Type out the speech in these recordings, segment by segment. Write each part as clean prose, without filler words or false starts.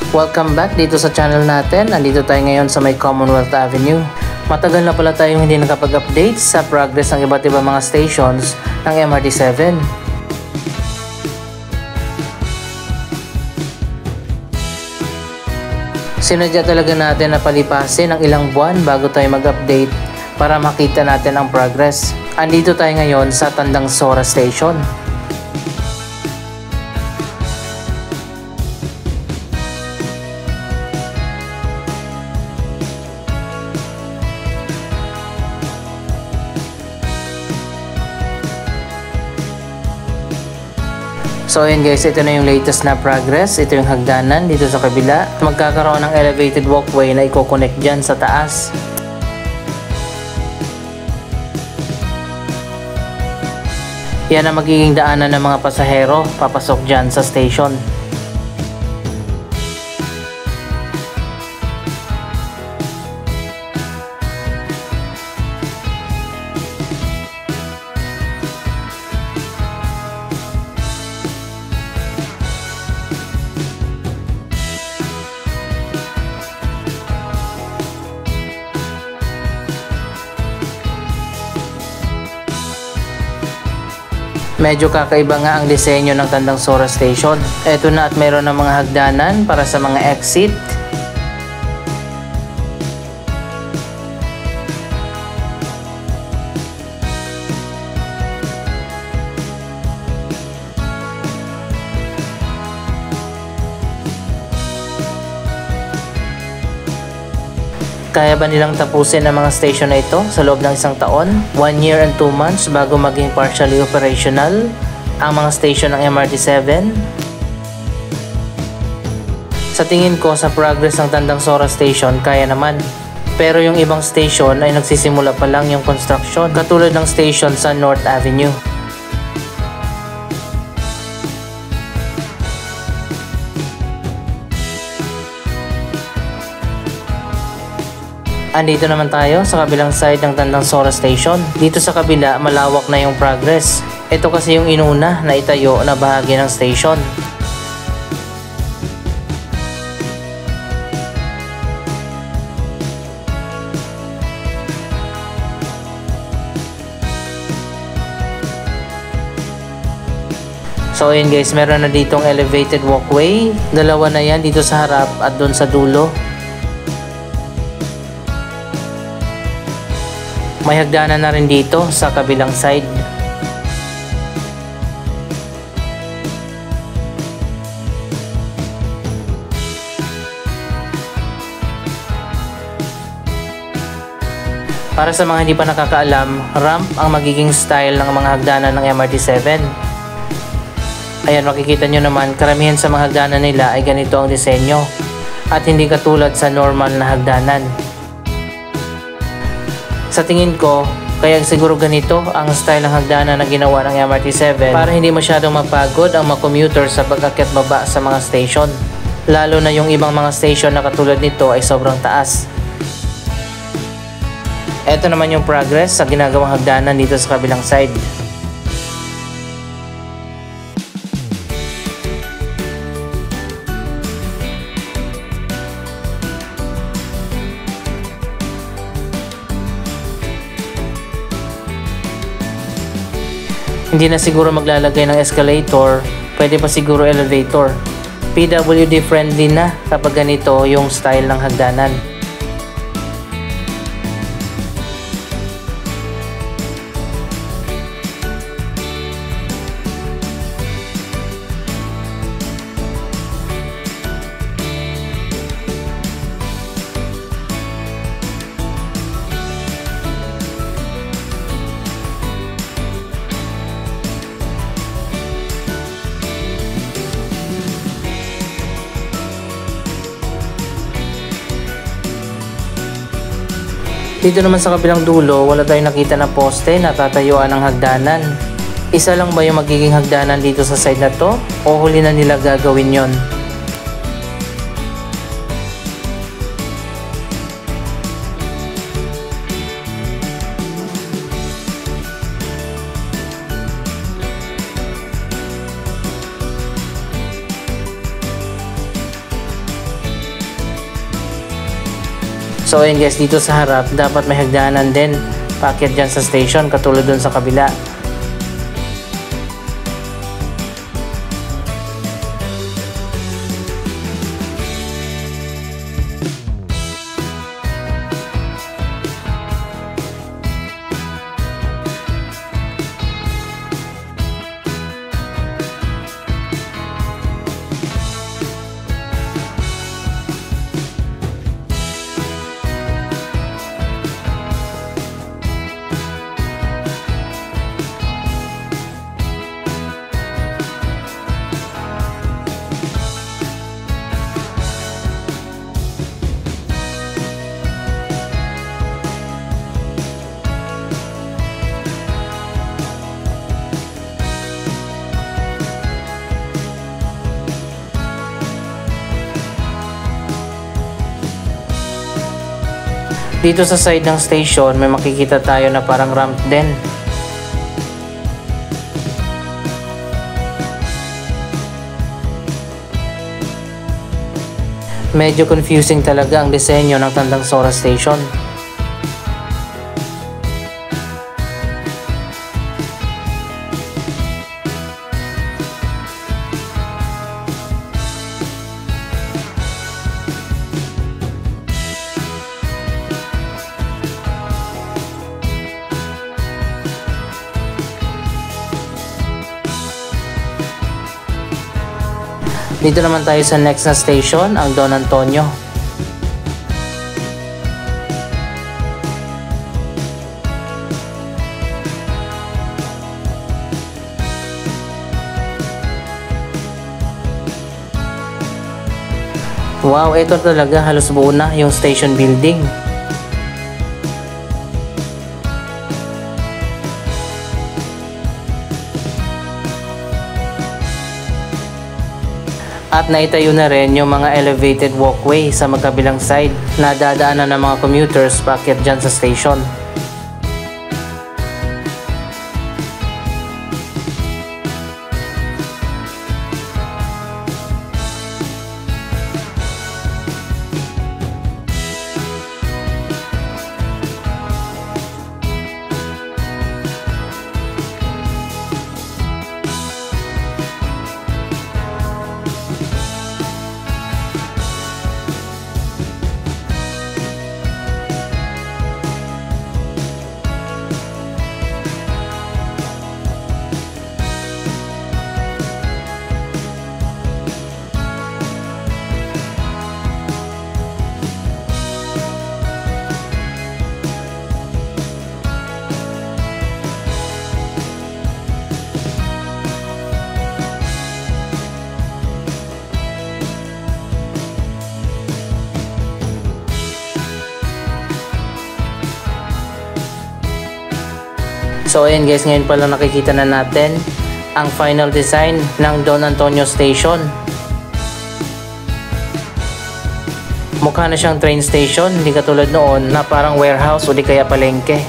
Welcome back dito sa channel natin. Nandito tayo ngayon sa may Commonwealth Avenue. Matagal na pala tayong hindi nakapag-update sa progress ng iba't ibang mga stations ng MRT7. Sinadya talaga natin na palipasin ng ilang buwan bago tayo mag-update para makita natin ang progress. Andito tayo ngayon sa Tandang Sora Station. So ayun guys, ito na yung latest na progress. Ito yung hagdanan dito sa kabila. Magkakaroon ng elevated walkway na i-connect dyan sa taas. Yan ang magiging daanan ng mga pasahero papasok dyan sa station. Medyo kakaiba nga ang disenyo ng Tandang Sora Station. Ito na at meron ng mga hagdanan para sa mga exit. Kaya ba nilang tapusin ang mga station na ito sa loob ng isang taon? 1 year and 2 months bago maging partially operational ang mga station ng MRT7? Sa tingin ko sa progress ng Tandang Sora Station, kaya naman. Pero yung ibang station ay nagsisimula pa lang yung construction, katulad ng station sa North Avenue. Andito naman tayo sa kabilang side ng Tandang Sora Station. Dito sa kabila, malawak na yung progress. Ito kasi yung inuna na itayo na bahagi ng station. So ayun guys, meron na ditong elevated walkway. Dalawa na yan dito sa harap at doon sa dulo. May hagdanan na rin dito sa kabilang side. Para sa mga hindi pa nakakaalam, ramp ang magiging style ng mga hagdanan ng MRT7. Ayan, makikita nyo naman, karamihan sa mga hagdanan nila ay ganito ang disenyo at hindi katulad sa normal na hagdanan. Sa tingin ko, kaya siguro ganito ang style ng hagdanan na ginawa ng MRT7 para hindi masyadong mapagod ang mga commuter sa pag-akyat baba sa mga station. Lalo na yung ibang mga station na katulad nito ay sobrang taas. Ito naman yung progress sa ginagawang hagdanan dito sa kabilang side. Hindi na siguro maglalagay ng escalator, pwede pa siguro elevator. PWD friendly na kapag ganito yung style ng hagdanan. Dito naman sa kabilang dulo, wala tayong nakita na poste na tatayuan ng hagdanan. Isa lang ba yung magiging hagdanan dito sa side na to? O huli na nila gagawin yon? So ayun guys, dito sa harap dapat may hagdanan din paakyat dyan sa station katulad dun sa kabila. Dito sa side ng station, may makikita tayo na parang ramp din. Medyo confusing talaga ang disenyo ng Tandang Sora Station. Dito naman tayo sa next na station, ang Don Antonio. Wow, ito talaga halos buo na yung station building. At naitayo na rin yung mga elevated walkway sa magkabilang side na dadaanan ng mga commuters paakyat dyan sa station. So ayan guys, ngayon pala nakikita na natin ang final design ng Don Antonio Station. Mukha na siyang train station, hindi katulad noon na parang warehouse o di kaya palengke.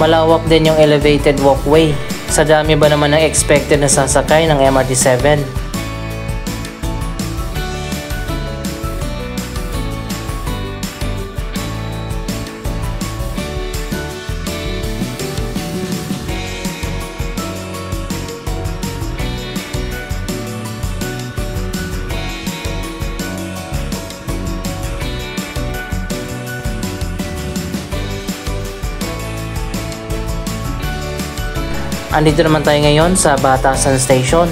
Malawak din yung elevated walkway. Sa dami ba naman ng expected na sasakay ng MRT7? Andito naman tayo ngayon sa Batasan Station.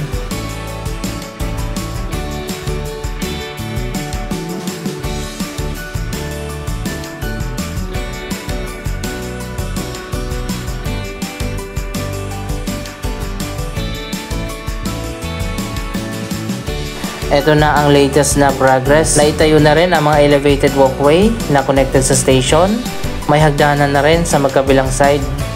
Ito na ang latest na progress. Naitayo na rin ang mga elevated walkway na connected sa station. May hagdanan na rin sa magkabilang side.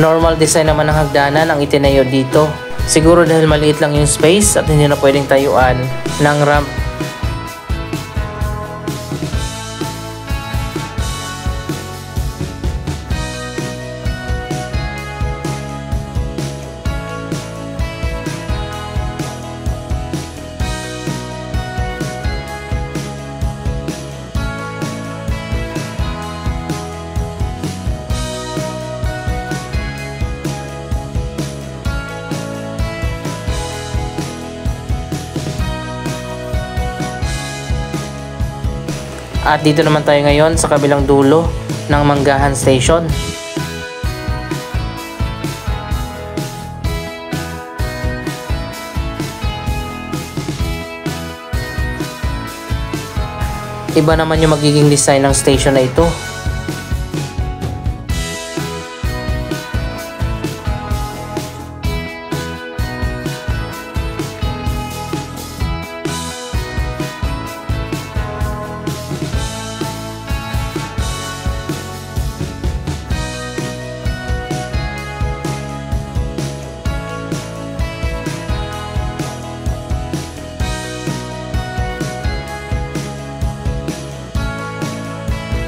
Normal design naman ng hagdanan ang itinayo dito. Siguro dahil maliit lang yung space at hindi na pwedeng tayuan ng ramp. At dito naman tayo ngayon sa kabilang dulo ng Manggahan Station. Iba naman yung magiging design ng station na ito.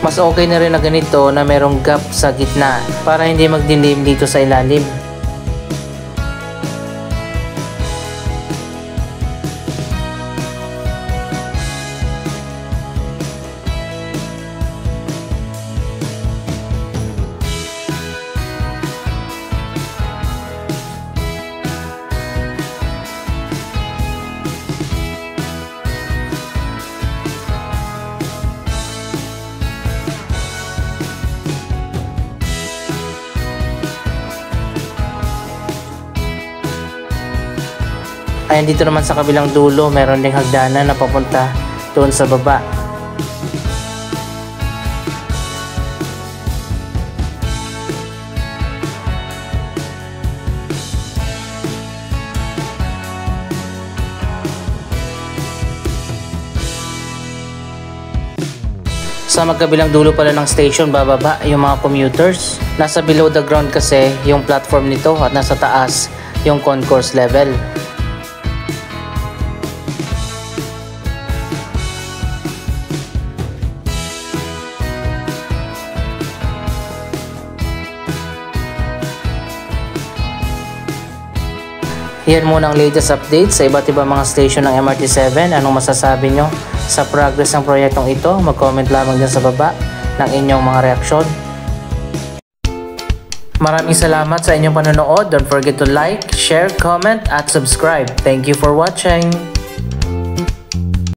Mas okay na rin na ganito na merong gap sa gitna para hindi magdilim dito sa ilalim. Ayan, dito naman sa kabilang dulo, meron ding hagdanan na papunta doon sa baba. Sa magkabilang dulo pala ng station, bababa yung mga commuters. Nasa below the ground kasi yung platform nito at nasa taas yung concourse level. Yan muna ang latest update sa iba't ibang mga station ng MRT7. Anong masasabi nyo sa progress ng proyektong ito? Mag-comment lamang dyan sa baba ng inyong mga reaksyon. Maraming salamat sa inyong panonood. Don't forget to like, share, comment at subscribe. Thank you for watching.